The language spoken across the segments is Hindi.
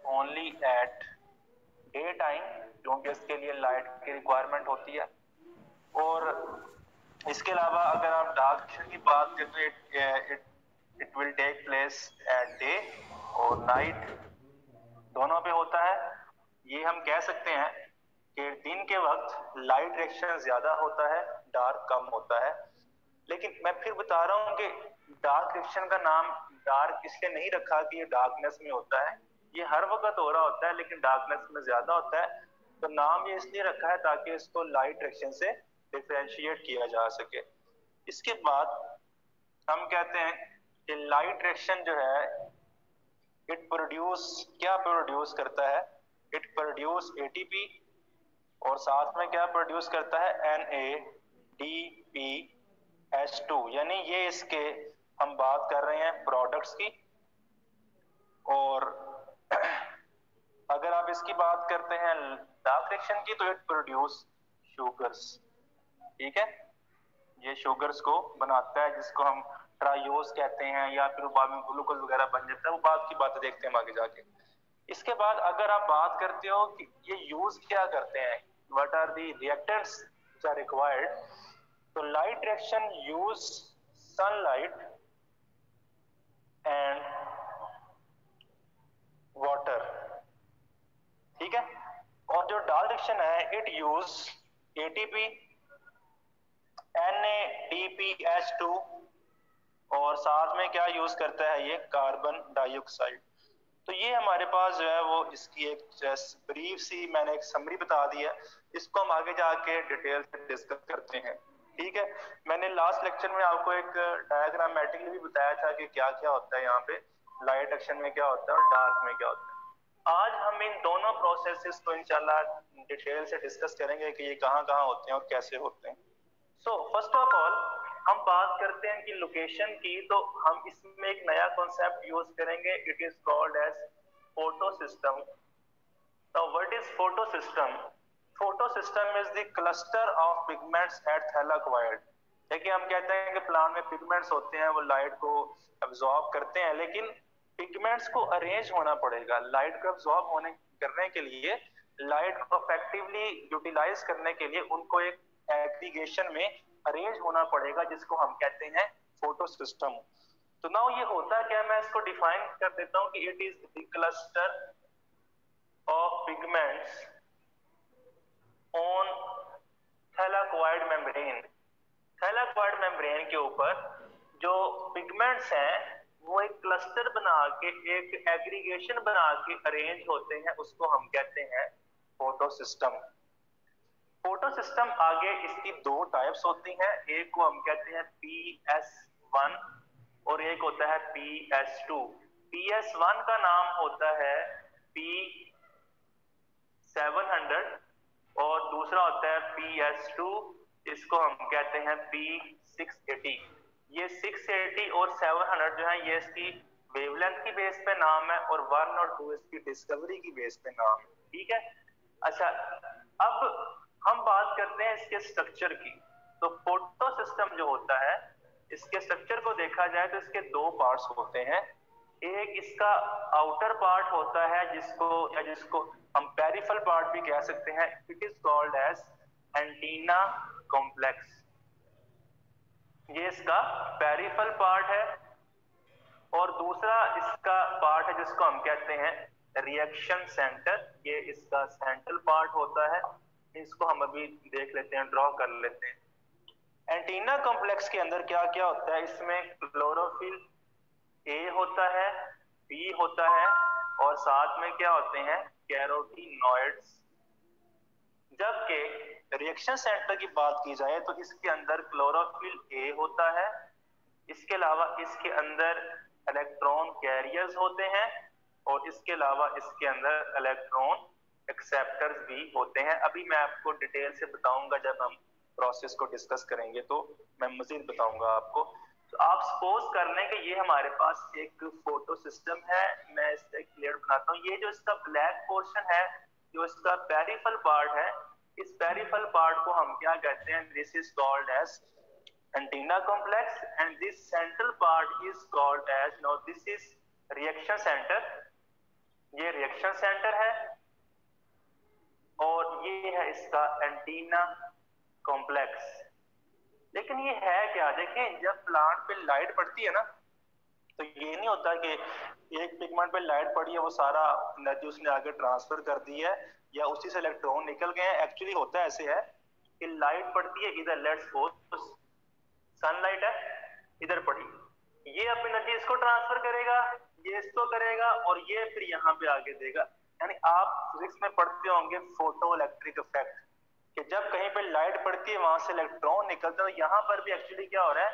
ओनली एट डे टाइम, क्योंकि इसके लिए लाइट की रिक्वायरमेंट होती है। और इसके अलावा अगर आप डार्क विजन की बात करें तो it will take place at day और नाइट, दोनों पे होता है। ये हम कह सकते हैं कि दिन के वक्त लाइट रिएक्शन ज्यादा होता है, डार्क कम होता है। लेकिन मैं फिर बता रहा हूं कि डार्क रिएक्शन का नाम डार्क इसलिए नहीं रखा कि ये डार्कनेस में होता है, ये हर वक्त हो रहा होता है लेकिन डार्कनेस में ज्यादा होता है। तो नाम ये इसलिए रखा है ताकि इसको लाइट रिएक्शन से डिफरेंशिएट किया जा सके। इसके बाद हम कहते हैं कि लाइट रिएक्शन जो है क्या प्रोड्यूस करता है, इट प्रोड्यूस एटीपी और साथ में क्या प्रोड्यूस करता है, NADPH2, यानी ये इसके हम बात कर रहे हैं प्रोडक्ट्स की। और अगर आप इसकी बात करते हैं डार्क रिएक्शन की तो इट प्रोड्यूस शुगर्स, ठीक है, ये शुगर्स को बनाता है जिसको हम ट्रायोज कहते हैं, या फिर बाद में ग्लूकोज वगैरह बन जाता है, वो बात की बातें देखते हैं हम आगे जाके। इसके बाद अगर आप बात करते हो कि ये यूज क्या करते हैं, what are the reactants which are required, तो light reaction use sunlight and water, ठीक है। और जो डार्क रिएक्शन है इट यूज एटीपी, NADPH2 और साथ में क्या यूज करता है, ये कार्बन डाइऑक्साइड। तो ये हमारे पास जो है वो इसकी एक ब्रीफ सी मैंने एक समरी बता दी है, इसको हम आगे जाके डिटेल से डिस्कस करते हैं, ठीक है। मैंने लास्ट लेक्चर में आपको एक डायग्रामेटिकली भी बताया था कि क्या क्या होता है यहाँ पे, लाइट एक्शन में क्या होता है और डार्क में क्या होता है। आज हम इन दोनों प्रोसेसेस को इंशाल्लाह डिटेल से डिस्कस करेंगे कि ये कहाँ कहाँ होते हैं और कैसे होते हैं। सो फर्स्ट ऑफ ऑल हम बात करते हैं कि लोकेशन की, तो हम इसमें एक नया कॉन्सेप्ट यूज करेंगे, it is called as photo system. Now what is photo system? Photo system is the cluster of pigments at thylakoid. देखिए हम कहते हैं कि प्लांट में पिगमेंट्स होते हैं, वो लाइट को अब्सॉर्ब करते हैं, लेकिन पिगमेंट्स को अरेंज होना पड़ेगा। लाइट को अब्सॉर्ब होने करने के लिए, लाइट को इफेक्टिवली यूटिलाइज करने के लिए उनको एक एग्रीगेशन में अरेंज होना पड़ेगा, जिसको हम कहते हैं फोटो सिस्टम। तो नाउ ये होता क्या है, मैं इसको डिफाइन कर देता हूं कि it is the cluster of pigments on thylakoid membrane. Thylakoid membrane के ऊपर जो पिगमेंट्स हैं वो एक क्लस्टर बना के, एक एग्रीगेशन बना के अरेंज होते हैं, उसको हम कहते हैं फोटो सिस्टम। फोटो सिस्टम आगे इसकी दो टाइप्स होती हैं, एक को हम कहते हैं PS1 और एक होता है PS2। PS1 का नाम होता है P700 और दूसरा होता है PS2, इसको हम कहते हैं P680। ये 680 और 700 जो है ये इसकी वेवलेंथ की बेस पे नाम है, और 1 और 2 इसकी डिस्कवरी की बेस पे नाम है, ठीक है। अच्छा, अब हम बात करते हैं इसके स्ट्रक्चर की। तो फोटो सिस्टम जो होता है, इसके स्ट्रक्चर को देखा जाए तो इसके दो पार्ट्स होते हैं। एक इसका आउटर पार्ट होता है जिसको हम पेरिफेरल पार्ट भी कह सकते हैं, it is called as antenna complex. ये इसका पेरिफेरल पार्ट है। और दूसरा इसका पार्ट है जिसको हम कहते हैं रिएक्शन सेंटर, ये इसका सेंट्रल पार्ट होता है। इसको हम अभी देख लेते हैं, ड्रॉ कर लेते हैं। एंटीना कॉम्प्लेक्स के अंदर क्या क्या होता है, इसमें क्लोरोफिल ए होता है, बी होता है, और साथ में क्या होते हैं, कैरोटीनॉइड्स। जबकि रिएक्शन सेंटर की बात की जाए तो इसके अंदर क्लोरोफिल ए होता है, इसके अलावा इसके अंदर इलेक्ट्रॉन कैरियर्स होते हैं, और इसके अलावा इसके अंदर इलेक्ट्रॉन एक्सेप्टर्स भी होते हैं। अभी मैं आपको डिटेल से बताऊंगा, जब हम प्रोसेस को डिस्कस करेंगे तो मैं मजीद बताऊंगा आपको। तो आप सपोज कर लें कि ये हमारे पास एक फोटो सिस्टम है, मैं इससे क्लियर बनाता हूँ। ये जो इसका ब्लैक पोर्शन है, जो इसका पेरिफेरल पार्ट है, इस पेरिफेरल पार्ट को हम क्या कहते हैं, this is called as antenna complex, and this central part is called as, now this is reaction center, ये रिएक्शन सेंटर है और ये है इसका एंटीना कॉम्प्लेक्स। लेकिन ये है क्या, देखें जब प्लांट पे लाइट पड़ती है ना, तो ये नहीं होता कि एक पिगमेंट पे लाइट पड़ी है वो सारा एनर्जी उसने आगे ट्रांसफर कर दी है या उसी से इलेक्ट्रॉन निकल गए हैं। एक्चुअली होता ऐसे है कि लाइट पड़ती है इधर, लेट्स सपोज सनलाइट है इधर पड़ी, ये अब एनर्जी इसको ट्रांसफर करेगा, ये इसको करेगा और ये फिर यहाँ पे आगे देगा। यानी आप फिजिक्स में पढ़ते होंगे फोटो इलेक्ट्रिक इफेक्ट, कि जब कहीं पे लाइट पड़ती है वहां से इलेक्ट्रॉन निकलता है। तो यहाँ पर भी एक्चुअली क्या हो रहा है,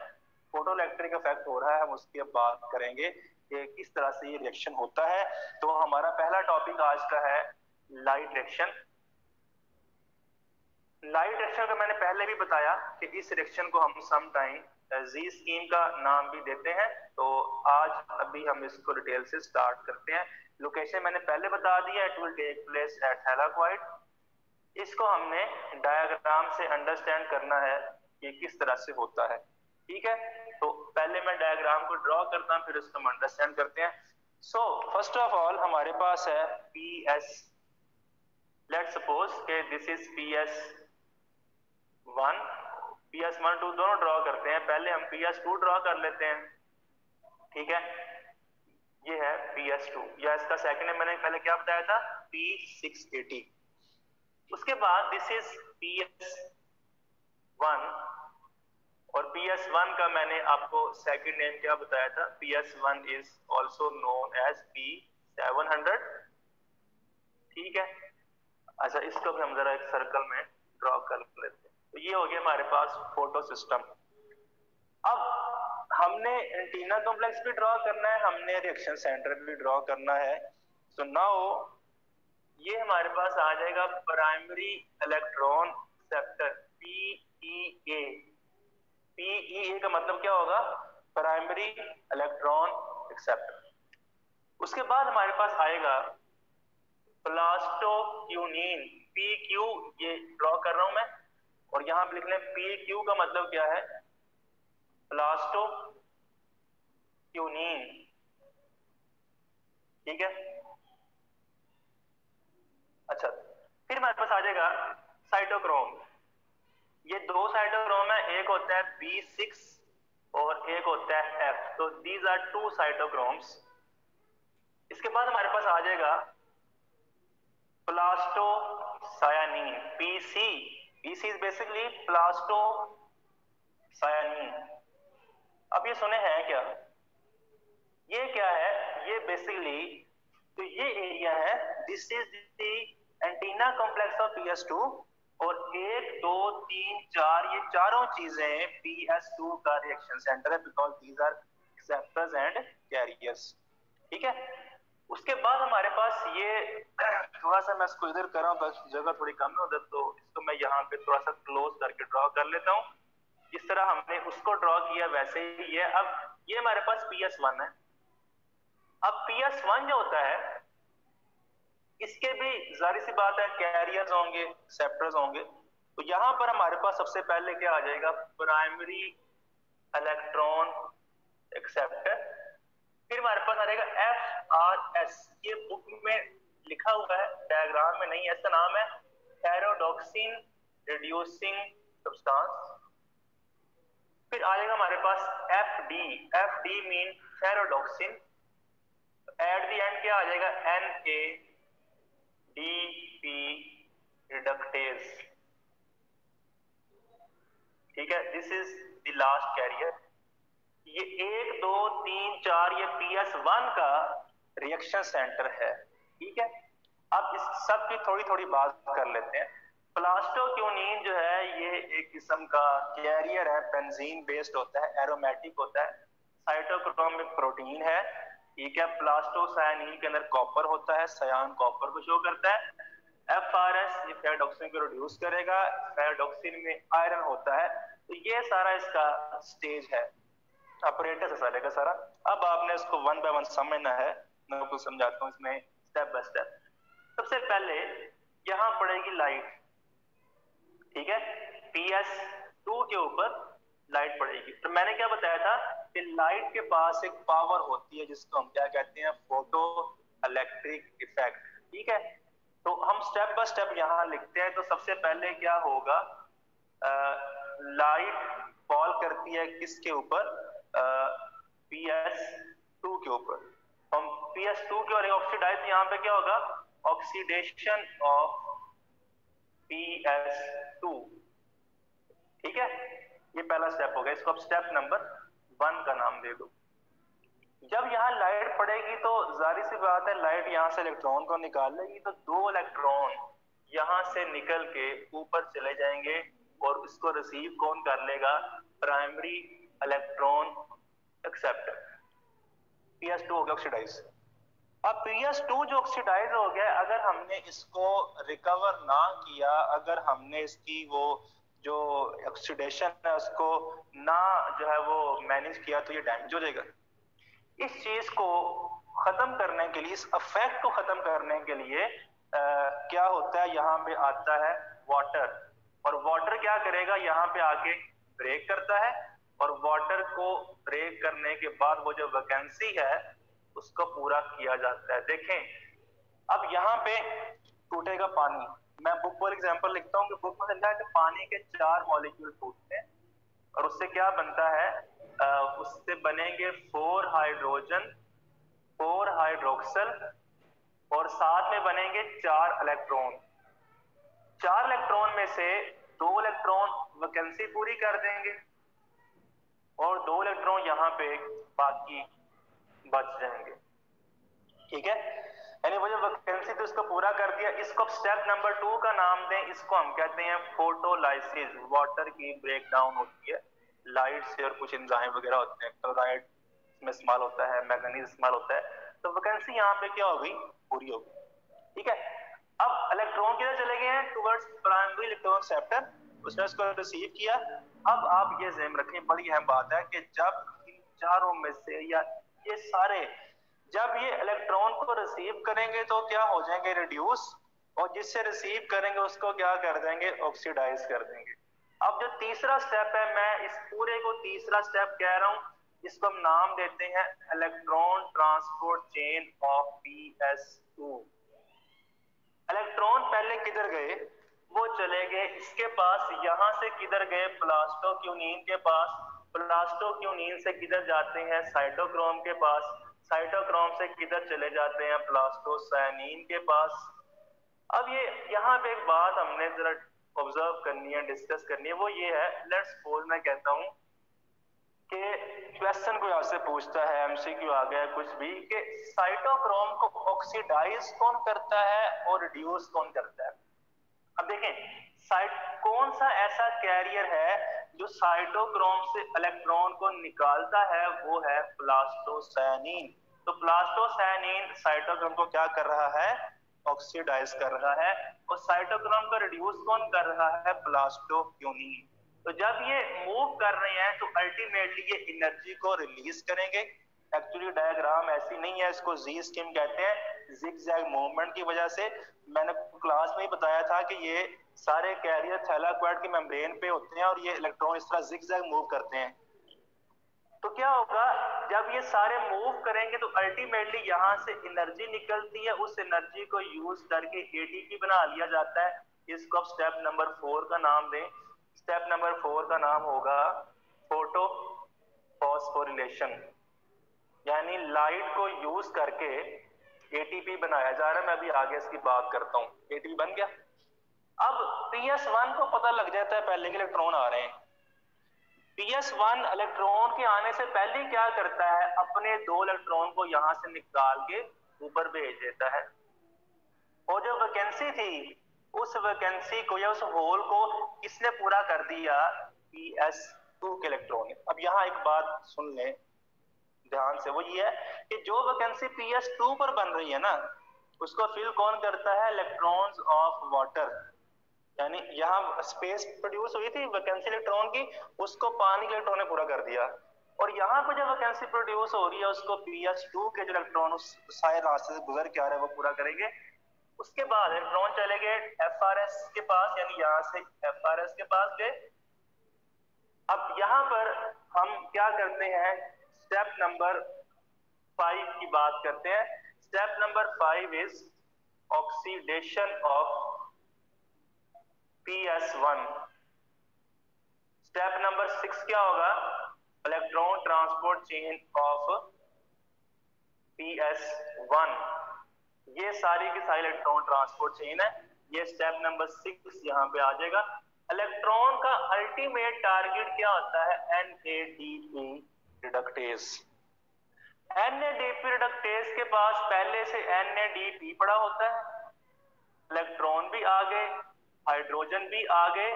फोटो इलेक्ट्रिक इफेक्ट हो रहा है। हम उसकी बात करेंगे कि किस तरह से ये रिएक्शन होता है। तो हमारा पहला टॉपिक आज का है लाइट रिएक्शन। लाइट रिएक्शन का मैंने पहले भी बताया कि इस रिएक्शन को हम सम टाइम जी स्कीम का नाम भी देते हैं। तो आज अभी हम इसको डिटेल से स्टार्ट करते हैं। लोकेशन मैंने पहले बता दिया, it will take place at thylakoid. इसको हमने डायग्राम से अंडरस्टैंड करना है कि किस तरह से होता है, ठीक है। तो पहले मैं डायग्राम को ड्रॉ करता हूं, फिर उसको हम अंडरस्टैंड करते हैं। सो फर्स्ट ऑफ ऑल हमारे पास है पी एस। लेट्स सपोज के this is P S one, PS1 2 दोनों ड्रॉ करते हैं। पहले हम PS2 ड्रॉ कर लेते हैं, ठीक है। ये है PS2 या इसका सेकंड है, मैंने पहले क्या बताया था, P680। उसके बाद दिस इज PS1 और PS1 का मैंने आपको सेकंड नेम क्या बताया था, PS1 is also known as P700, ठीक है। अच्छा इसको भी हम जरा एक सर्कल में ड्रॉ कर लेते हैं। तो ये हो गया हमारे पास फोटो सिस्टम। अब हमने एंटीना कॉम्प्लेक्स भी ड्रॉ करना है, हमने रिएक्शन सेंटर भी ड्रॉ करना है। सो नाउ ये हमारे पास आ जाएगा primary electron acceptor PEA। PEA का मतलब क्या होगा, प्राइमरी इलेक्ट्रॉन एक्सेप्टर। उसके बाद हमारे पास आएगा प्लास्टोक्यूनिन, PQ, ये ड्रॉ कर रहा हूं मैं और यहां पे लिख लें PQ का मतलब क्या है, प्लास्टोक्यूनिन, ठीक है। अच्छा फिर हमारे पास आ जाएगा साइटोक्रोम। ये दो साइटोक्रोम है, एक होता है B6 और एक होता है F। तो दीज आर टू साइटोक्रोम्स। इसके बाद हमारे पास आ जाएगा प्लास्टोसायानिन, PC। PC is basically प्लास्टोसायानिन। अब ये सुने हैं क्या, ये क्या है, ये बेसिकली तो ये एरिया है, this is the antenna complex of PS2 और 1 2 3 4 ये चारों चीजें PS2 का रिएक्शन सेंटर है, because these are acceptors and carriers, ठीक है। उसके बाद हमारे पास ये थोड़ा सा मैं इसको इधर कर रहा हूँ, बस जगह थोड़ी कम है उधर, तो इसको मैं यहाँ पे थोड़ा सा क्लोज करके ड्रॉ कर लेता हूँ। जिस तरह हमने उसको ड्रॉ किया वैसे ही है। अब ये हमारे पास PS1 है। अब PS1 जो होता है इसके भी जाहिर सी बात है कैरियर्स होंगे, एक्सेप्टर्स होंगे। तो यहाँ पर हमारे पास सबसे पहले क्या आ जाएगा, प्राइमरी इलेक्ट्रॉन एक्सेप्टर। फिर हमारे पास आ जाएगा FRS, ये बुक में लिखा हुआ है, डायग्राम में नहीं है। इसका नाम है पैराडॉक्सिन रिड्यूसिंग सब्सटेंस। फिर आ जाएगा हमारे पास FD mean ferredoxin. At the end क्या आ जाएगा, NADP रिडक्टेज, ठीक है। This is the last carrier. ये 1 2 3 4 ये PS1 का रिएक्शन सेंटर है, ठीक है। अब इस सब की थोड़ी थोड़ी बात कर लेते हैं। प्लास्टोक्यूनिन जो है ये एक किस्म का कैरियर है, बेंजीन बेस्ड होता है, एरोमेटिक होता है, साइटोक्रोमिक प्रोटीन है, ठीक है। प्लास्टोसायानिन के अंदर कॉपर होता है, सयान कॉपर को शो करता है। FRS ये पैराडॉक्सिन को रिड्यूस करेगा, पैराडॉक्सिन में आयरन होता है। तो ये सारा इसका स्टेज है, ऑपरेटर है सारे का सारा। अब आपने इसको वन बाय वन समझना है, मैं आपको समझाता हूँ इसमें स्टेप बाय स्टेप। सबसे पहले यहाँ पड़ेगी लाइट, ठीक है। PS2 के ऊपर लाइट पड़ेगी। तो मैंने क्या बताया था कि लाइट के पास एक पावर होती है जिसको हम क्या कहते हैं, फोटो इलेक्ट्रिक इफेक्ट। ठीक है, तो हम स्टेप बाय स्टेप यहाँ लिखते हैं। तो सबसे पहले क्या होगा, लाइट फॉल करती है किसके ऊपर, PS2 के ऊपर। हम PS2 के और ऑक्सीडाइज, यहाँ पे क्या होगा, ऑक्सीडेशन ऑफ PS2। ठीक है, ये पहला स्टेप हो गया, इसको अब स्टेप नंबर 1 का नाम दे दो। जब यहाँ लाइट पड़ेगी तो जाहिर सी बात है लाइट यहाँ से इलेक्ट्रॉन को निकाल लेगी, तो 2 इलेक्ट्रॉन यहाँ से निकल के ऊपर चले जाएंगे और इसको रिसीव कौन कर लेगा, प्राइमरी इलेक्ट्रॉन एक्सेप्टर। PS2 हो गया ऑक्सीडाइज। अब PS2 जो ऑक्सीडाइज हो गया, अगर हमने इसको रिकवर ना किया, अगर हमने इसकी वो जो ऑक्सीडेशन है उसको ना जो है वो मैनेज किया, तो ये डैमेज हो जाएगा। इस चीज को खत्म करने के लिए, इस इफेक्ट को खत्म करने के लिए क्या होता है, यहाँ पे आता है वाटर, और वाटर क्या करेगा, यहाँ पे आके ब्रेक करता है, और वाटर को ब्रेक करने के बाद वो जो वैकेंसी है उसको पूरा किया जाता है। देखें अब यहाँ पे टूटेगा पानी, मैं बुक पर एग्जांपल लिखता हूँ कि बुक में लिखा है कि पानी के 4 मॉलिक्यूल टूटते हैं और उससे क्या बनता है, उससे बनेंगे 4 हाइड्रोजन, 4 हाइड्रोक्सल, और साथ में बनेंगे 4 इलेक्ट्रॉन। 4 इलेक्ट्रॉन में से 2 इलेक्ट्रॉन वैकेंसी पूरी कर देंगे और 2 इलेक्ट्रॉन यहाँ पे बाकी बच जाएंगे। ठीक है, यानी वो जो वैकेंसी थी उसको पूरा कर दिया। इसको स्टेप नंबर 2 का नाम दें, इसको हम कहते हैं फोटोलाइसिस। वाटर की ब्रेकडाउन होती है लाइट से, और कुछ एंजाइम वगैरह होते हैं, क्लोराइड में इस्तेमाल होता है, मैग्नीज इस्तेमाल होता है, तो वैकेंसी यहाँ पे क्या हो गई, पूरी हो गई। ठीक है, अब इलेक्ट्रॉन किधर चले गए हैं, टुवर्ड्स प्राइमरी इलेक्ट्रॉन एक्सेप्टर, उसने उसको रिसीव किया। अब आप ये ज़हन रखें, बड़ी अहम बात है कि जब इन चारों में से, या ये सारे जब ये इलेक्ट्रॉन को रिसीव करेंगे तो क्या हो जाएंगे, रिड्यूस, और जिससे रिसीव करेंगे उसको क्या कर देंगे, ऑक्सीडाइज कर देंगे। अब जो तीसरा स्टेप है, मैं इस पूरे को तीसरा स्टेप कह रहा हूं, इसको हम नाम देते हैं electron transport chain of PS2। Electron पहले किधर गए, वो चले गए इसके पास, यहां से किधर गए, प्लास्टोक्यूनिन के पास, प्लास्टोक्यूनिन से किधर जाते हैं, साइटोक्रोम के पास, साइटोक्रोम से किधर चले जाते हैं, प्लास्टोसायनिन के पास। अब ये यहाँ पे एक बात हमने जरा ऑब्जर्व करनी है, डिस्कस करनी है, वो ये है, लेट्स सपोज मैं कहता हूं कि क्वेश्चन कोई आपसे पूछता है, MCQ आ गया कुछ भी, कि साइटोक्रोम को ऑक्सीडाइज कौन करता है और रिड्यूस कौन करता है। अब देखें कौन सा ऐसा कैरियर है जो साइटोक्रोम से इलेक्ट्रॉन को निकालता है, वो है प्लास्टोसायनिन। तो प्लास्टोसायनिन साइटोक्रोम को क्या कर रहा है, ऑक्सीडाइज कर रहा है, और साइटोक्रोम को रिड्यूस कौन कर रहा है, प्लास्टोक्यूनिन। तो जब ये मूव कर रहे हैं तो अल्टीमेटली ये एनर्जी को रिलीज करेंगे। एक्चुअली डायग्राम ऐसी नहीं है, इसको जी स्कीम कहते हैं, जिगजैग मूवमेंट की वजह से। मैंने क्लास में ही बताया था कि ये सारे कैरियर थैलाक्वाइड की मेम्ब्रेन पे होते हैं और ये इलेक्ट्रॉन इस तरह जिगजैग मूव करते हैं। तो क्या होगा, जब ये सारे मूव करेंगे तो अल्टीमेटली यहाँ से एनर्जी निकलती है, उस एनर्जी को यूज करके ATP बना लिया जाता है। इसको अब स्टेप नंबर 4 का नाम दें। स्टेप नंबर 4 का नाम होगा फोटो फॉस्फोरिलेशन, यानी लाइट को यूज करके ATP बनाया जा रहा है। मैं अभी आगे इसकी बात करता हूँ। ATP बन गया। अब PS1 को पता लग जाता है पहले के इलेक्ट्रॉन आ रहे हैं। PS1 इलेक्ट्रॉन के आने से पहले क्या करता है, अपने 2 इलेक्ट्रॉन को यहां से निकाल के ऊपर भेज देता है, और जो वैकेंसी थी उस वैकेंसी को या उस होल को किसने पूरा कर दिया, PS2 के इलेक्ट्रॉन ने। अब यहाँ एक बात सुन लें ध्यान से, वो ये है कि जो वैकेंसी PS2 पर बन रही है ना, उसको फिल कौन करता है, इलेक्ट्रॉन्स ऑफ वाटर। यानी यहाँ स्पेस प्रोड्यूस हुई थी वैकेंसी इलेक्ट्रॉन की, उसको पानी के इलेक्ट्रॉन ने पूरा कर दिया। और यहाँ पे जो वैकेंसी प्रोड्यूस हो रही है उसको PS2 के जो इलेक्ट्रॉन उस सारे रास्ते से गुजर के आ रहे हैं वो पूरा करेंगे। उसके बाद इलेक्ट्रॉन चले गए FRS के पास, यानी यहाँ से FRS के पास गए। अब यहाँ पर हम क्या करते हैं, स्टेप नंबर 5 की बात करते हैं। Step number 5 is oxidation of PS1। Step number 6 क्या होगा? Electron transport chain of PS1। ये सारी की सारी इलेक्ट्रॉन ट्रांसपोर्ट चेन है। ये स्टेप नंबर 6 यहाँ पे आ जाएगा। इलेक्ट्रॉन का अल्टीमेट टारगेट क्या होता है? NADP reductase. NADP रिडक्टेज के पास पहले से NADP पड़ा होता है, इलेक्ट्रॉन भी आ गए, हाइड्रोजन भी आ गए,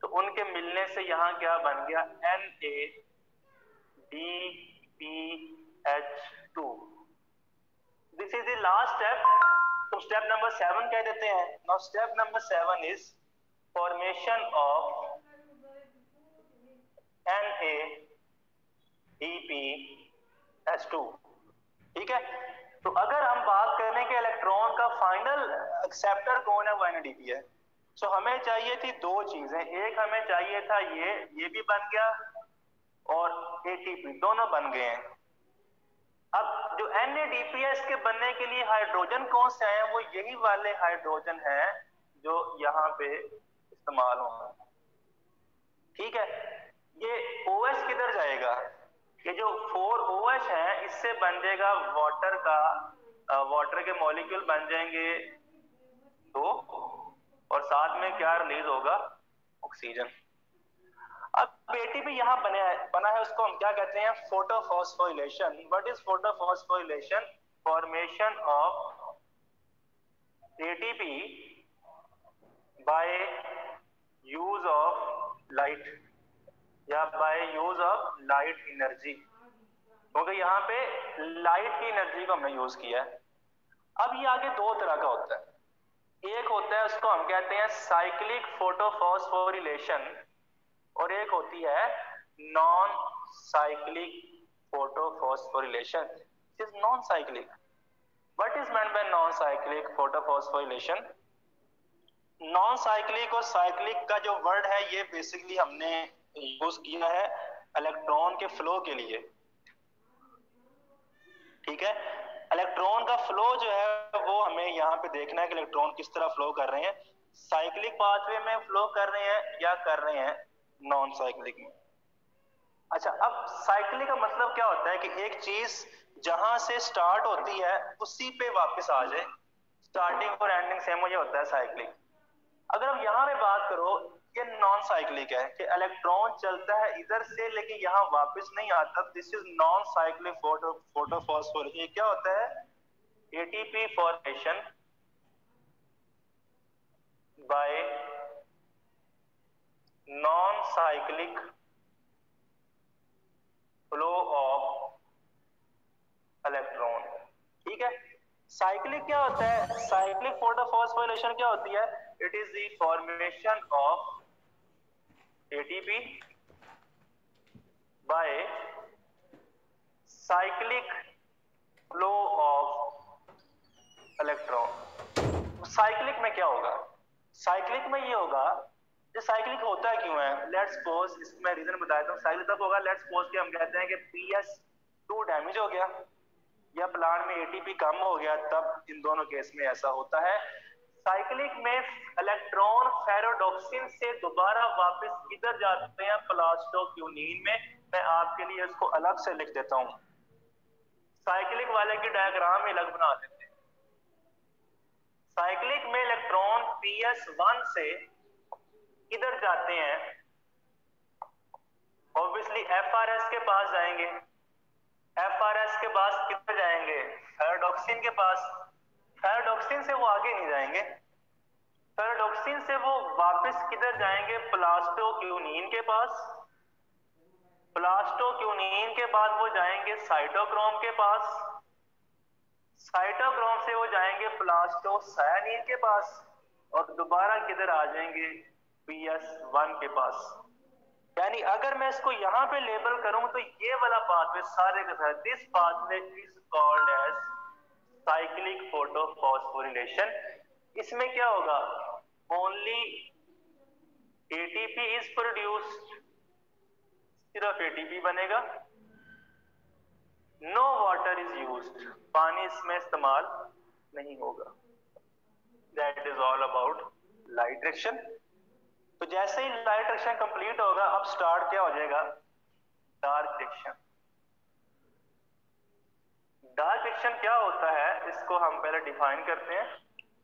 तो उनके मिलने से यहाँ क्या बन गया? NADPH2। This is the last step. तो स्टेप नंबर 7 कह देते हैं। Now step number 7 is formation of NADPH2। ठीक है, तो अगर हम बात करें कि इलेक्ट्रॉन का फाइनल एक्सेप्टर कौन है, वो NADP है। सो हमें चाहिए थी दो चीजें। एक हमें चाहिए था ये भी बन गया, और ATP दोनों बन गए हैं। अब जो NADP है, इसके बनने के लिए हाइड्रोजन कौन से आए हैं? वो यही वाले हाइड्रोजन हैं जो यहाँ पे इस्तेमाल होंगे। ठीक है, ये OH किधर जाएगा? ये जो 4 OH है, इससे बन जाएगा वाटर का, वाटर के मॉलिक्यूल बन जाएंगे 2, और साथ में क्या रिलीज होगा? ऑक्सीजन। अब ATP यहाँ बना है, उसको हम क्या कहते हैं? Photophosphorylation. What is photophosphorylation? Formation of ATP by use of light, या by use of light energy, क्योंकि यहाँ पे लाइट की एनर्जी को हमने यूज किया है। अब ये आगे दो तरह का होता है। एक होता है, उसको हम कहते हैं साइक्लिक फोटोफॉस्फोरिलेशन, और एक होती है non cyclic photophosphorylation. This is non cyclic. What is meant by non cyclic photophosphorylation? Non cyclic और साइक्लिक का जो वर्ड है, ये बेसिकली हमने यूज किया है इलेक्ट्रॉन के फ्लो के लिए। ठीक है, इलेक्ट्रॉन का फ्लो जो है वो हमें यहाँ पे देखना है कि इलेक्ट्रॉन किस तरह फ्लो कर रहे हैं, साइक्लिक पाथवे में फ्लो कर रहे हैं या कर रहे हैं नॉन साइक्लिक में। अच्छा, अब साइक्लिक का मतलब क्या होता है कि एक चीज जहां से स्टार्ट होती है उसी पे वापस आ जाए, स्टार्टिंग और एंडिंग सेम ही होता है साइक्लिक। अगर हम यहाँ पे बात करो, ये नॉन साइक्लिक है कि इलेक्ट्रॉन चलता है इधर से लेकिन यहाँ वापस नहीं आता। This is non cyclic photophosphorylation. ये क्या होता है? ATP formation by non cyclic flow of electron. ठीक है, साइक्लिक क्या होता है? साइक्लिक फोटोफॉस्फोरिलेशन क्या होती है? It is the formation of ATP by cyclic flow of electron. Cyclic में क्या होगा? साइक्लिक में ये होगा, ये साइक्लिक होता क्यों है? लेट्स सपोज, इसमें रीजन बताता हूँ। साइक्लिक तब होगा, लेट्स सपोज कि हम कहते हैं कि PS2 डैमेज हो गया या प्लांट में ATP कम हो गया, तब इन दोनों केस में ऐसा होता है। साइक्लिक में इलेक्ट्रॉन फेरोडॉक्सिन से दोबारा वापस किधर जाते हैं? प्लास्टोक्यूनिन में। मैं आपके लिए इसको अलग से लिख देता हूं, साइक्लिक वाले की डायग्राम ही अलग बना देते हैं। साइक्लिक में इलेक्ट्रॉन PS1 से किधर जाते हैं? ऑब्वियसली FRS के पास जाएंगे। FRS के पास किधर जाएंगे? फेरोडॉक्सिन के पास। फेरोडॉक्सिन से वो आगे नहीं जाएंगे, फेरोडॉक्सिन से वो वापस किधर जाएंगे? प्लास्टोक्यूनिन के पास। प्लास्टोक्यूनिन के बाद वो जाएंगे साइटोक्रोम के पास। साइटोक्रोम से वो जाएंगे प्लास्टोसायानिन के पास, और दोबारा किधर आ जाएंगे? PS1 के पास। यानी अगर मैं इसको यहाँ पे लेबल करूं तो ये वाला पाथवे सारे के सारे, this pathway is called as cyclic photophosphorylation. इसमें क्या होगा? ओनली ATP इज प्रोड्यूस्ड, सिर्फ ATP बनेगा, नो वाटर इज यूज्ड, पानी इसमें इस्तेमाल नहीं होगा। That is all about light reaction. तो जैसे ही लाइट रिएक्शन कंप्लीट होगा, अब स्टार्ट क्या हो जाएगा, डार्क रिएक्शन। डार्क रिएक्शन क्या होता है, इसको हम पहले डिफाइन करते हैं।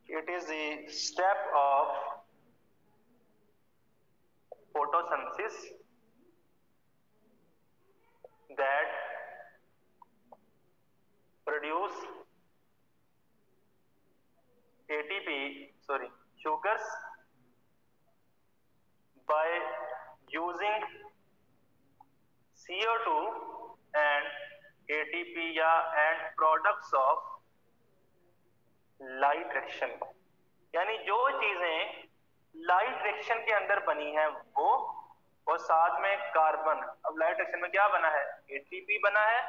It is the step of photosynthesis that produce ATP, sorry, sugars by using CO2 and ATP या and products of light reaction। यानी जो चीजें लाइट रिएक्शन के अंदर बनी है वो, और साथ में कार्बन। अब लाइट रिएक्शन में क्या बना है, ATP बना है,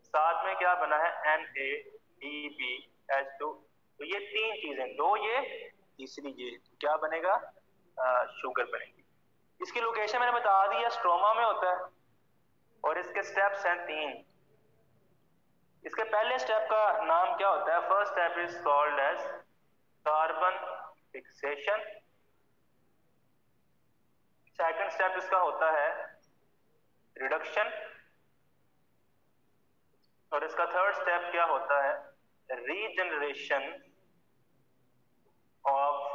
साथ में क्या बना है, NADPH2। तो ये तीन चीजें, दो ये, तीसरी ये, तो क्या बनेगा, शुगर बनेगी। इसकी लोकेशन मैंने बता दी है, स्ट्रोमा में होता है, और इसके स्टेप्स हैं 3। इसके पहले स्टेप का नाम क्या होता है, first step is called as carbon fixation. Second step इसका होता है रिडक्शन, और इसका थर्ड स्टेप क्या होता है, रीजनरेशन ऑफ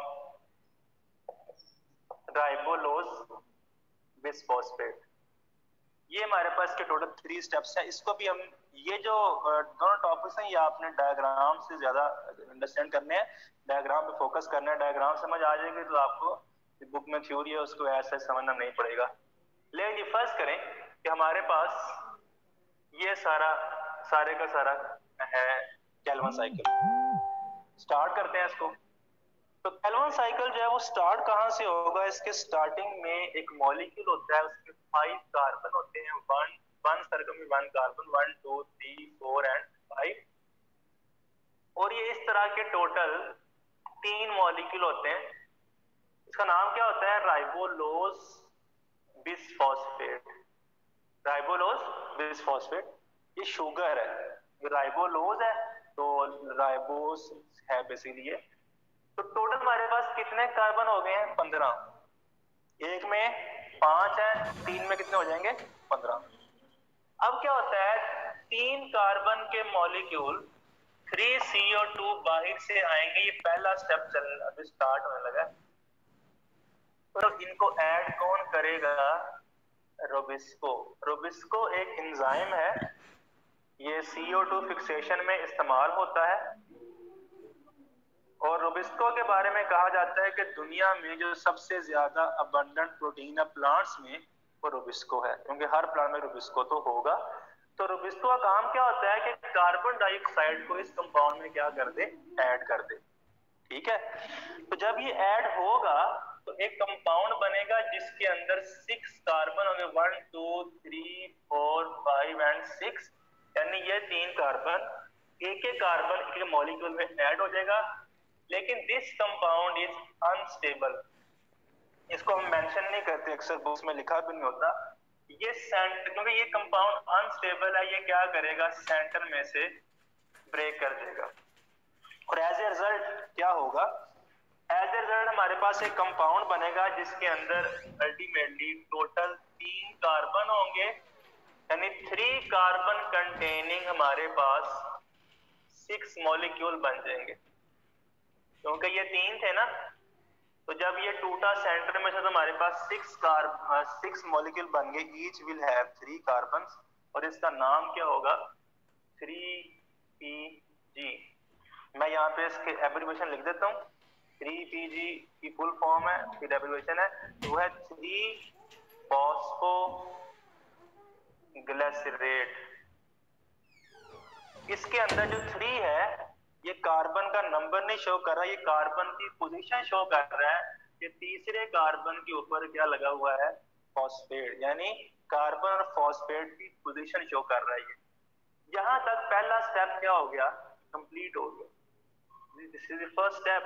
राइबोलोज बिसफॉस्फेट। ये हमारे पास के टोटल 3 स्टेप्स हैं। इसको भी हम, ये जो दोनों टॉपिक्स हैं, ये आपने डायग्राम से ज्यादा अंडरस्टैंड करने हैं, डायग्राम पे फोकस करना है। डायग्राम समझ आ जाएगी तो आपको बुक में थ्योरी है उसको ऐसे समझना नहीं पड़ेगा। लेकिन फर्स्ट करें कि हमारे पास ये सारे का सारा है केल्विन साइकिल। स्टार्ट करते हैं इसको। तो केल्विन साइकिल जो है वो स्टार्ट कहाँ से होगा, इसके स्टार्टिंग में एक मॉलिक्यूल होता है, उसके 5 कार्बन होते हैं, वन सर्कल में 1 कार्बन, 1 2 3 4 एंड 5। और ये इस तरह के टोटल 3 मॉलिक्यूल होते हैं। इसका नाम क्या होता है, राइबोलोज बिसफॉस्फेट। राइबोलोज बिसफॉस्फेट ये शुगर है, ये राइबोलोज है, तो राइबोस है बेसिकली ये। तो टोटल हमारे पास कितने कार्बन हो गए हैं, 15। एक में 5 है, 3 में कितने हो जाएंगे, 15। अब क्या होता है, 3 कार्बन के मॉलिक्यूल 3CO2 बाहर से आएंगे। ये पहला स्टेप अभी स्टार्ट होने लगा है। तो इनको ऐड कौन करेगा, रोबिस्को। रोबिस्को एक एंजाइम है, ये CO2 फिक्सेशन में इस्तेमाल होता है। और रोबिस्को के बारे में कहा जाता है कि दुनिया में जो सबसे ज्यादा अबंडेंट प्रोटीन है प्लांट्स में, वो रोबिस्को है, क्योंकि हर प्लांट में रोबिस्को तो होगा। तो रोबिस्को का काम क्या होता है कि कार्बन डाइऑक्साइड को इस कंपाउंड में क्या कर दे, ऐड कर दे। ठीक है, तो जब ये ऐड होगा तो एक कंपाउंड बनेगा जिसके अंदर 6 कार्बन होंगे, 1 2 3 4 5 एंड 6। यानी ये 3 कार्बन एक कार्बन के मॉलिक्यूल में ऐड हो जाएगा। लेकिन दिस कंपाउंड इज अनस्टेबल। इसको हम मेंशन नहीं करते, अक्सर बुक्स में लिखा भी नहीं होता ये सेंटर, क्योंकि ये कंपाउंड अनस्टेबल है। ये क्या करेगा, सेंटर में से ब्रेक कर देगा, और एज ए रिजल्ट क्या होगा, एज ए रिजल्ट हमारे पास एक कंपाउंड बनेगा जिसके अंदर अल्टीमेटली टोटल 3 कार्बन होंगे, यानी 3 कार्बन कंटेनिंग हमारे पास 6 मॉलिक्यूल बन जाएंगे। क्योंकि ये 3 थे ना, तो जब ये टूटा सेंटर में से तो हमारे पास 6 मॉलिक्यूल बन गए, ईच विल हैव 3 कार्बन, और इसका नाम क्या होगा, 3PG। मैं यहाँ पे इसके एब्रिविएशन लिख देता हूँ। 3PG की फुल फॉर्म है, फिर एब्रिविएशन है, वो है 3 फॉस्फो ग्लिसरेट। इसके अंदर जो 3 है, ये कार्बन का नंबर नहीं शो कर रहा, ये कार्बन की पोजीशन शो कर रहा है कि तीसरे कार्बन के ऊपर क्या लगा हुआ है, फॉस्फेट। यानी कार्बन और फॉस्फेट की पोजीशन शो कर रहा है। यहां तक पहला स्टेप क्या हो गया, कंप्लीट हो गया। This is the first step.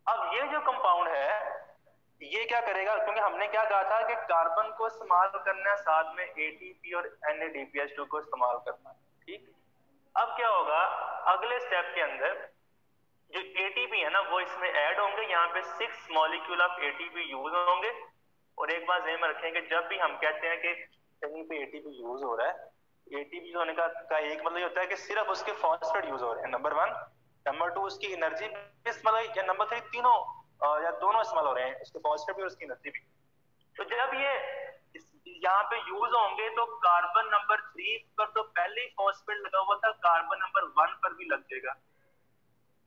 अब ये जो कंपाउंड है ये क्या करेगा, क्योंकि हमने क्या कहा था कि कार्बन को इस्तेमाल करना है, साथ में एटीपी और NADPH2 को इस्तेमाल करना है, ठीक। अब क्या होगा अगले स्टेप के अंदर, जो एटीपी है ना वो इसमें ऐड होंगे, यहाँ पे 6 मॉलिक्यूल ऑफ एटीपी यूज होंगे। और एक बात ध्यान में रखेंगे, जब भी हम कहते हैं कि कहीं पे एटीपी यूज हो रहा है, एटीपी होने का एक मतलब ये होता है कि सिर्फ उसके फॉस्फेट यूज हो रहे हैं, नंबर 1। नंबर 2 उसकी एनर्जी मतलब, या नंबर 3 तीनों या दोनों इस्तेमाल हो रहे हैं, उसके फॉस्फेट भी और उसकी एनर्जी भी। तो जब ये यहाँ पे यूज होंगे तो कार्बन नंबर 3 पर तो पहले ही फॉस्फेट लगा हुआ था, कार्बन नंबर 1 पर भी लग जाएगा,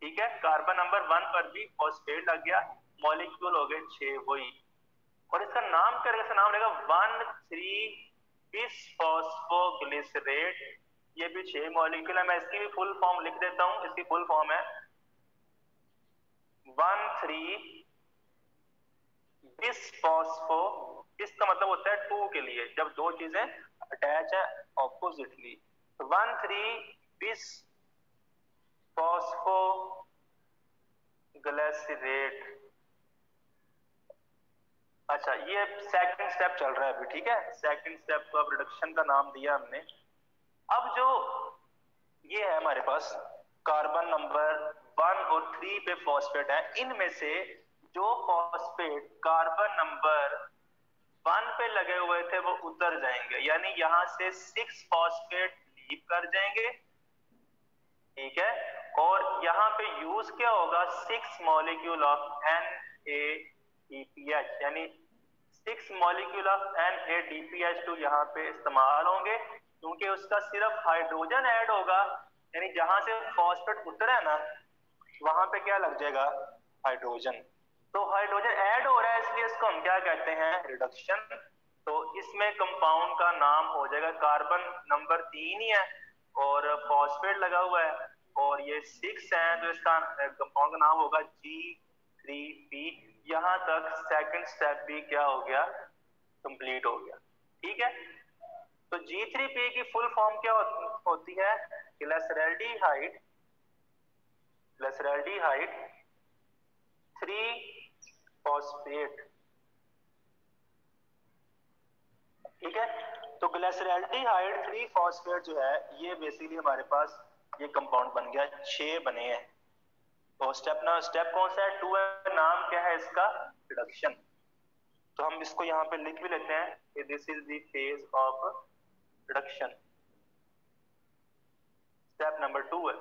ठीक है। कार्बन नंबर 1 पर भी फॉस्फेट लग गया, मॉलिक्यूल हो गए 6 वही। और इसका नाम क्या रहेगा, नाम रहेगा 1,3-बिसफॉस्फोग्लिसरेट। ये भी 6 मॉलिक्यूल है, मैं इसकी भी फुल फॉर्म लिख देता हूं। इसकी फुल फॉर्म है 1,3-बिसफॉस्फो। इसका मतलब होता है 2 के लिए, जब दो चीजें अटैच है ऑपोजिटली। तो 1,3-बिसफॉस्फोग्लिसरेट। अच्छा, ये सेकंड स्टेप चल रहा है अभी, ठीक है। सेकंड स्टेप को अब रिडक्शन का नाम दिया हमने। अब जो ये है हमारे पास कार्बन नंबर 1 और 3 पे फॉस्फेट है, इनमें से जो फॉस्फेट कार्बन नंबर 1 पे लगे हुए थे वो उतर जाएंगे, यानी यहां से 6 फॉस्फेट लीव कर जाएंगे, ठीक है। और यहाँ पे यूज क्या होगा, 6 मॉलिक्यूल ऑफ NADPH, यानी 6 मॉलिक्यूल ऑफ NADPH2 यहाँ पे इस्तेमाल होंगे, क्योंकि उसका सिर्फ हाइड्रोजन ऐड होगा, यानी जहां से फॉस्फेट उतरा है ना वहां पे क्या लग जाएगा, हाइड्रोजन। तो हाइड्रोजन ऐड हो रहा है, इसलिए इसको हम क्या कहते हैं, रिडक्शन। तो इसमें कंपाउंड का नाम हो जाएगा, कार्बन नंबर 3 ही है और फॉस्फेट लगा हुआ है और ये 6 है, तो इसका कंपाउंड का नाम होगा G3P। यहां तक सेकंड स्टेप भी क्या हो गया, कंप्लीट हो गया, ठीक है। तो G3P की फुल फॉर्म क्या होती है, ग्लिसरैल्डिहाइड 3-फॉस्फेट, ठीक है। तो ग्लिसरैल्डिहाइड 3-फॉस्फेट जो है ये बेसिकली हमारे पास ये कंपाउंड बन गया, 6 बने हैं। तो स्टेप कौन सा है, 2 है, नाम क्या है इसका, रिडक्शन। तो हम इसको यहाँ पे लिख भी लेते हैं कि this is the phase of reduction. Step number 2 है,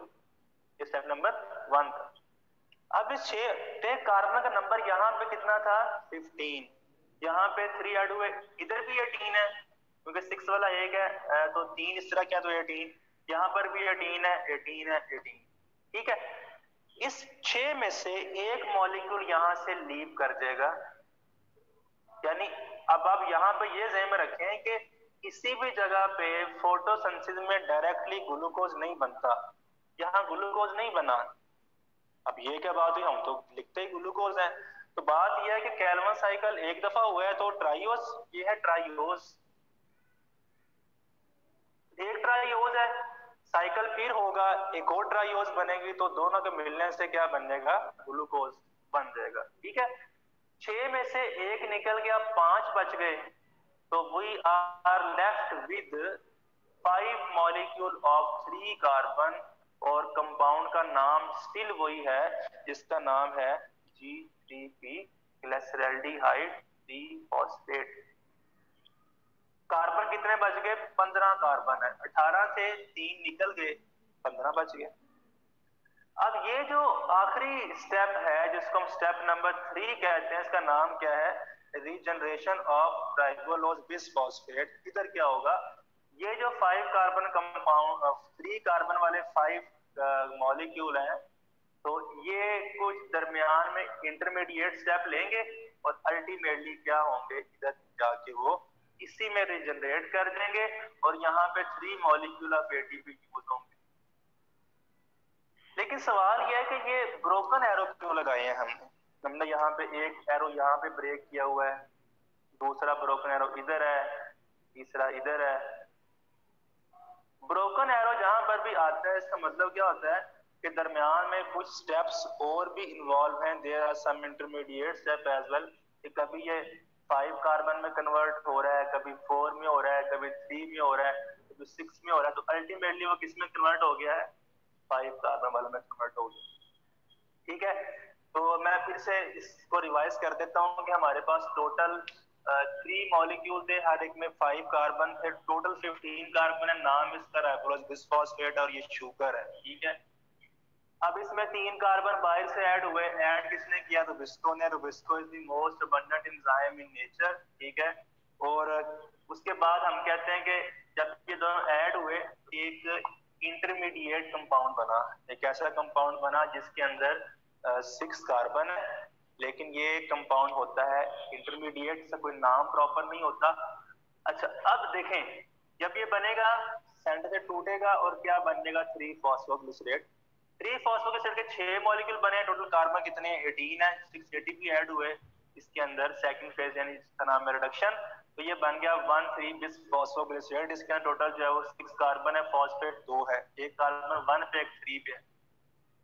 ये स्टेप नंबर 1 था। अब इस 6 कार्बन का नंबर यहाँ पे कितना था, 15। यहाँ पे 3 ऐड हुए, इधर भी 18 है क्योंकि 6 वाला एक है, तो 3 इस तरह क्या, तो 18। यहाँ पर भी 18 है, 18 है, 18, ठीक है। इस 6 में से एक मॉलिक्यूल यहां से लीव कर जाएगा, यानी अब आप यहाँ पे ये ध्यान में रखें कि किसी भी जगह पे फोटोसिंथेसिस में डायरेक्टली ग्लूकोज नहीं बनता, यहाँ ग्लूकोज नहीं बना। अब ये क्या बात हुई, हम तो लिखते ही ग्लूकोज है। तो बात यह है कि कैल्विन साइकिल एक दफा हुआ है तो ट्राइओस, ये है ट्राइओस, एक ट्राइओस है, साइकिल फिर होगा, एक और ट्राइओस बनेगी, तो दोनों के मिलने से क्या बन जाएगा, ग्लूकोज बन जाएगा, ठीक है। 6 में से एक निकल गया, 5 बच गए, तो we are left with 5 molecule of 3 carbon, और कंपाउंड का नाम स्टिल वही है जिसका नाम है G3P, ग्लिसरैल्डिहाइड 3-फॉस्फेट। कार्बन कितने बच गए, 15 कार्बन है, 18 थे, 3 निकल गए, 15 बच गए। अब ये जो आखिरी स्टेप है जिसको हम स्टेप नंबर 3 कहते हैं, इसका नाम क्या है, रीजनरेशन ऑफ राइबोलोज बिसफॉस्फेट। इधर क्या होगा, ये जो 5 कार्बन कंपाउंड, 3 कार्बन वाले 5 मॉलिक्यूल हैं, तो ये कुछ दरमियान में इंटरमीडिएट स्टेप लेंगे और अल्टीमेटली क्या होंगे, इधर जाके वो इसी में रीजनरेट कर देंगे और यहाँ पे 3 मॉलिक्यूल ऑफ एटीपी यूज होंगे। लेकिन सवाल यह है कि ये ब्रोकन एरो क्यों लगाए हैं हमने यहाँ पे एक एरो यहाँ पे ब्रेक किया हुआ है, दूसरा ब्रोकन एरो इधर है, तीसरा इधर है। ब्रोकन एरो जहां पर भी आता है इसका मतलब क्या होता है कि दरमियान में कुछ स्टेप्स और भी इन्वॉल्व हैं, there are some intermediate step as well, कि कभी ये 5 कार्बन में कन्वर्ट हो रहा है, कभी 4 में हो रहा है, कभी 3 में हो रहा है, कभी 6 में हो रहा है, तो अल्टीमेटली वो किस में कन्वर्ट हो गया है, 5 कार्बन वाले में कन्वर्ट हो गया। ठीक है, तो मैं फिर से इसको रिवाइज कर देता हूँ कि हमारे पास टोटल 3 मॉलिक्यूल थे, हर एक में 5 कार्बन थे, टोटल 15 कार्बन है, नाम इसका राइबोलोज बिस्फॉस्फेट और ये शुगर है। ठीक है, अब इसमें 3 कार्बन बाहर से ऐड हुए, ऐड किसने किया, रुबिस्को ने। Rubisco is the most abundant enzyme in nature. ठीक है, और उसके बाद हम कहते हैं कि जब ये दोनों ऐड हुए एक इंटरमीडिएट कंपाउंड बना। एक ऐसा कंपाउंड बना जिसके अंदर 6 कार्बन है, लेकिन ये कंपाउंड होता है इंटरमीडिएट, से कोई नाम प्रॉपर नहीं होता। अच्छा, अब देखें, जब ये बनेगा सेंटर से टूटेगा और क्या बनेगा, 3-फॉस्फोग्लिसरेट। 3-फॉस्फोग्लिसरेट के 6 मॉलिक्यूल बने, टोटल कार्बन कितने, 18 है, 6 एटीपी ऐड हुए इसके अंदर, सेकंड फेज यानी इसका नाम है रिडक्शन। तो ये बन गया 1,3-बिस-फॉस्फोग्लिसरेट। इसके अंदर टोटल जो है वो 6 कार्बन है, फॉस्फेट 2 है, एक कार्बन 1 पे, एक 3 पे।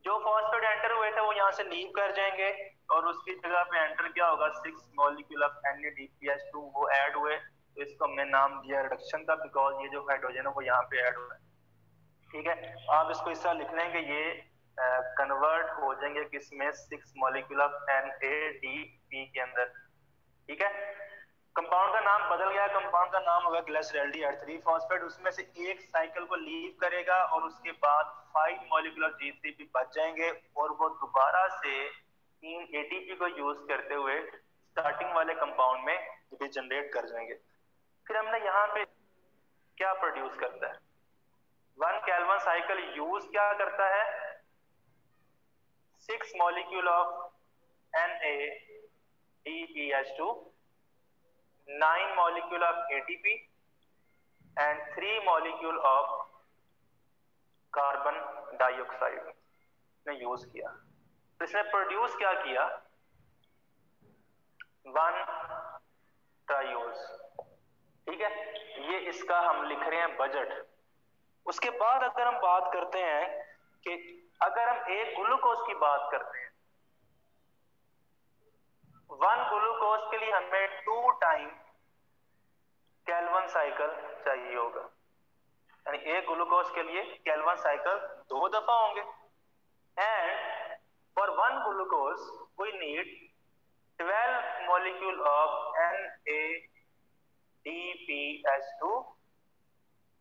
जो फॉस्फेट एंटर हुए थे वो यहाँ से लीव कर जाएंगे और उसकी जगह पे एंटर क्या होगा, 6 मॉलिक्यूल ऑफ NADPH2 वो ऐड हुए। तो इसको हमने नाम दिया रिडक्शन का, बिकॉज ये जो हाइड्रोजन है वो यहाँ पे ऐड हुआ है। ठीक है, आप इसको इस तरह लिख लेंगे, ये कन्वर्ट हो जाएंगे किसमें, 6 मॉलिक्यूल ऑफ NADP के अंदर। ठीक है, कंपाउंड का नाम बदल गया, कंपाउंड का नाम होगा ग्लिसरैल्डिहाइड 3-फॉस्फेट। उसमें से एक साइकिल को लीव करेगा और उसके बाद 5 मॉलिक्यूल ऑफ G3P बच जाएंगे और वो दोबारा से 3 ATP को यूज करते हुए स्टार्टिंग वाले कंपाउंड में जनरेट कर जाएंगे। फिर हमने यहाँ पे क्या प्रोड्यूस करता है, 1 केल्विन साइकिल यूज क्या करता है, 6 molecule of NADPH2, 9 molecule of ATP and 3 molecule of carbon dioxide ने यूज किया। तो इसने प्रोड्यूस क्या किया, 1 ट्राइयोज। ठीक है, ये इसका हम लिख रहे हैं बजट। उसके बाद अगर हम बात करते हैं कि अगर हम एक ग्लूकोज की बात करते हैं, 1 ग्लूकोज के लिए हमें 2 टाइम केल्विन साइकिल चाहिए होगा, यानी एक ग्लूकोज के लिए केल्विन साइकिल 2 दफा होंगे। And for 1 glucose we need 12 molecule of NADPH2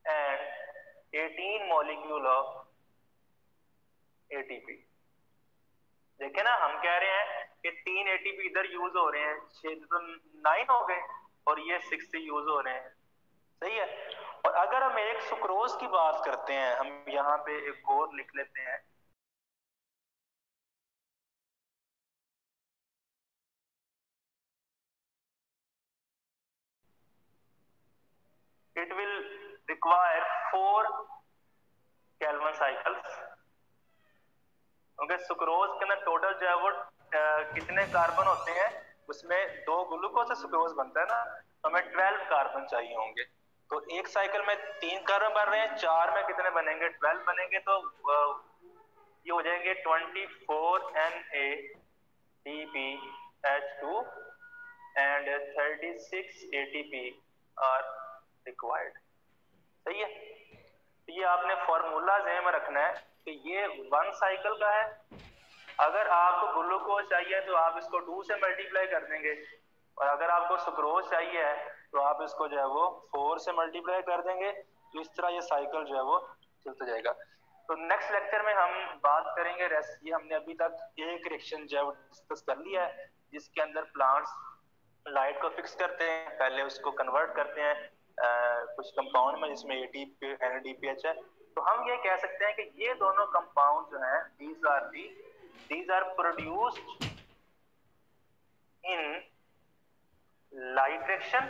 and 18 molecule of ATP। देखे ना, हम कह रहे हैं कि 3 ATP इधर यूज हो रहे हैं, 6 तो 9 हो गए और ये 6 से यूज हो रहे हैं। सही है, और अगर हम एक सुक्रोज की बात करते हैं, हम यहाँ पे एक और लिख लेते हैं, it will require 4 kelvin cycles. क्योंकि सुक्रोज के अंदर टोटल जो है वो कितने कार्बन होते हैं, उसमें 2 ग्लूकोज से सुक्रोज बनता है ना, तो हमें 12 कार्बन चाहिए होंगे। तो एक साइकिल में 3 कार्बन बन रहे हैं, 4 में कितने बनेंगे, 12 बनेंगे। तो ये हो जाएंगे 24 NADPH2 and 36 ATP are required. सही है, तो ये आपने फॉर्मूला ज़हन में रखना है कि ये 1 साइकिल का है। अगर आपको ग्लूकोज चाहिए तो आप इसको 2 से मल्टीप्लाई कर देंगे, और अगर आपको सुक्रोज चाहिए है तो आप इसको जो है वो 4 से मल्टीप्लाई कर देंगे। तो इस तरह ये साइकिल जो है वो चलता जाएगा। तो नेक्स्ट लेक्चर में हम बात करेंगे रेसिपी। हमने अभी तक एक रिएक्शन जो है वो डिस्कस कर लिया है, जिसके अंदर प्लांट्स लाइट को फिक्स करते हैं, पहले उसको कन्वर्ट करते हैं कुछ कंपाउंड में जिसमें ATP NADPH है। तो हम ये कह सकते हैं कि ये दोनों कंपाउंड जो हैं, these are produced in light reaction